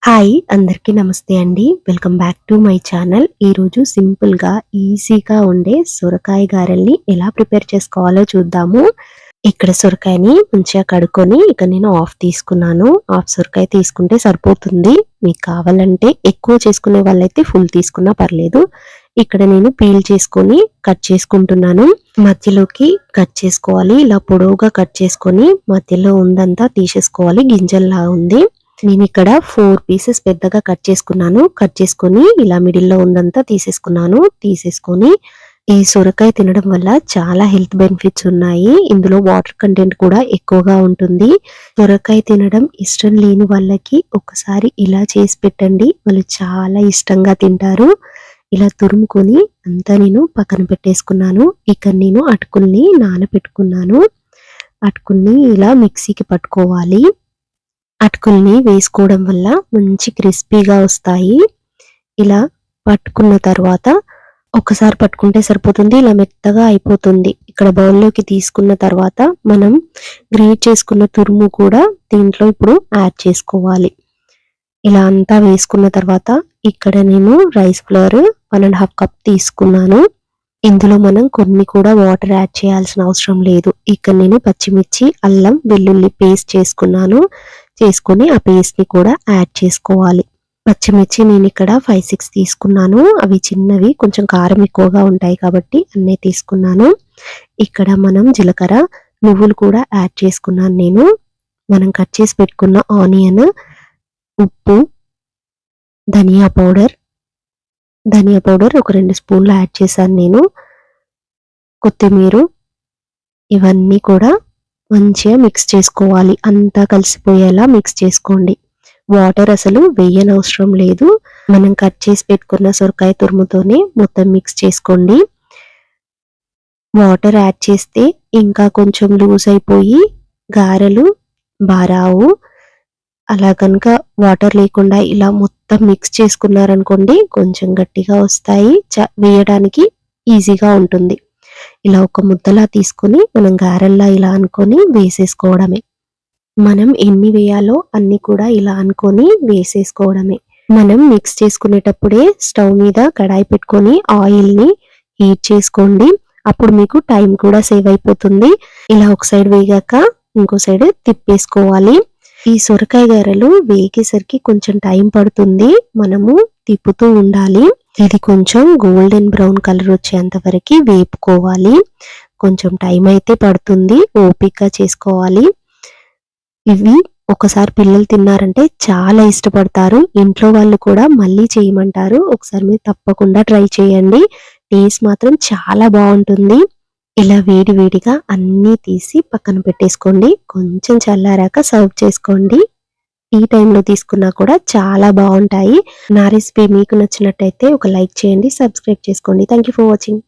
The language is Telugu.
హాయ్ అందరికీ నమస్తే అండి. Welcome back to my channel. ఈరోజు సింపుల్‌గా, ఈజీగా ఉండే సొరకాయ గారెల్ని ఎలా ప్రిపేర్ చేసుకోవాలో చూద్దాము. ఇక్కడ సొరకాయని మంచిగా కడుక్కొని ఇక నేను హాఫ్ తీసుకున్నాను. హాఫ్ సొరకాయ తీసుకుంటే సరిపోతుంది. మీకు కావాలంటే ఎక్కువ చేసుకునే వాళ్ళైతే ఫుల్ తీసుకున్నా పర్లేదు. ఇక్కడ నేను పీల్ చేసుకొని కట్ చేసుకుంటున్నాను. మధ్యలోకి కట్ చేసుకోవాలి. ఇలా పొడవుగా కట్ చేసుకొని మధ్యలో ఉందంతా తీసేసుకోవాలి. గింజల్లా ఉంది. నేను ఇక్కడ 4 పీసెస్ పెద్దగా కట్ చేసుకున్నాను. కట్ చేసుకొని ఇలా మిడిల్‌లో ఉందంతా తీసేసుకొని ఈ సొరకాయ తినడం వల్ల చాలా హెల్త్ బెనిఫిట్స్ ఉన్నాయి. ఇందులో వాటర్ కంటెంట్ కూడా ఎక్కువగా ఉంటుంది. సొరకాయ తినడం ఇష్టం లేని వాళ్ళకి ఒకసారి ఇలా చేసి పెట్టండి. వాళ్ళు చాలా ఇష్టంగా తింటారు. ఇలా తురుముకొని అంతా నేను పక్కన పెట్టేసుకున్నాను. ఇక్కడ నేను అటుకుల్ని నానబెట్టుకున్నాను. అటుకుల్ని ఇలా మిక్సీకి పట్టుకోవాలి. అటుకుల్ని వేసుకోవడం వల్ల మంచి క్రిస్పీగా వస్తాయి. ఇలా పట్టుకున్న తర్వాత ఒకసారి పట్టుకుంటే సరిపోతుంది. ఇలా మెత్తగా అయిపోతుంది. ఇక్కడ బౌల్లోకి తీసుకున్న తర్వాత మనం గ్రేట్ చేసుకున్న తురుము కూడా దీంట్లో ఇప్పుడు యాడ్ చేసుకోవాలి. ఇలా అంతా వేసుకున్న తర్వాత ఇక్కడ నేను రైస్ ఫ్లోర్ 1.5 కప్ తీసుకున్నాను. ఇందులో మనం కొన్ని కూడా వాటర్ యాడ్ చేయాల్సిన అవసరం లేదు. ఇక్కడ నేను పచ్చిమిర్చి, అల్లం, వెల్లుల్లి పేస్ట్ చేసుకొని ఆ పేస్ట్ని కూడా యాడ్ చేసుకోవాలి. పచ్చిమిర్చి నేను ఇక్కడ 5-6 తీసుకున్నాను. అవి చిన్నవి, కొంచెం కారం ఎక్కువగా ఉంటాయి కాబట్టి అన్నీ తీసుకున్నాను. ఇక్కడ మనం జీలకర్ర, నువ్వులు కూడా యాడ్ చేసుకున్నాను నేను. మనం కట్ చేసి పెట్టుకున్న ఆనియన్, ఉప్పు, ధనియా పౌడర్ ఒక 2 స్పూన్లు యాడ్ చేశాను నేను. కొత్తిమీర, ఇవన్నీ కూడా మంచిగా మిక్స్ చేసుకోవాలి. అంతా కలిసిపోయేలా మిక్స్ చేసుకోండి. వాటర్ అసలు వేయనవసరం లేదు. మనం కట్ చేసి పెట్టుకున్న సొరకాయ తురుముతోనే మొత్తం మిక్స్ చేసుకోండి. వాటర్ యాడ్ చేస్తే ఇంకా కొంచెం లూజ్ అయిపోయి గారెలు బారావు. అలా కనుక వాటర్ లేకుండా ఇలా మొత్తం మిక్స్ చేసుకున్నారనుకోండి కొంచెం గట్టిగా వస్తాయి. వేయడానికి ఈజీగా ఉంటుంది. ఇలా ఒక ముద్దలా తీసుకొని మనం గారెల్లా ఇలా అనుకొని వేసేసుకోవడమే. మనం ఎన్ని వేయాలో అన్ని కూడా ఇలా అనుకొని వేసేసుకోవడమే. మనం మిక్స్ చేసుకునేటప్పుడే స్టవ్ మీద కడాయి పెట్టుకొని ఆయిల్ని హీట్ చేసుకోండి. అప్పుడు మీకు టైం కూడా సేవ్ అయిపోతుంది. ఇలా ఒక సైడ్ వేగాక ఇంకో సైడ్ తిప్పేసుకోవాలి. ఈ సొరకాయ గారెలు వేగేసరికి కొంచెం టైం పడుతుంది. మనము తిప్పుతూ ఉండాలి. ఇది కొంచెం గోల్డెన్ బ్రౌన్ కలర్ వచ్చేంత వరకు వేపుకోవాలి. కొంచెం టైం అయితే పడుతుంది. ఓపికగా చేసుకోవాలి. ఇవి ఒకసారి పిల్లలు తిన్నారంటే చాలా ఇష్టపడతారు. ఇంట్లో వాళ్ళు కూడా మళ్ళీ చేయమంటారు. ఒకసారి మీరు తప్పకుండా ట్రై చేయండి. టేస్ట్ మాత్రం చాలా బాగుంటుంది. ఇలా వేడివేడిగా అన్నీ తీసి పక్కన పెట్టేసుకోండి. కొంచెం చల్లారాక సర్వ్ చేసుకోండి. ఈ టైంలో తీసుకున్నా కూడా చాలా బాగుంటాయి. నా రెసిపీ మీకు నచ్చినట్టయితే ఒక లైక్ చేయండి, సబ్స్క్రైబ్ చేసుకోండి. Thank you for watching.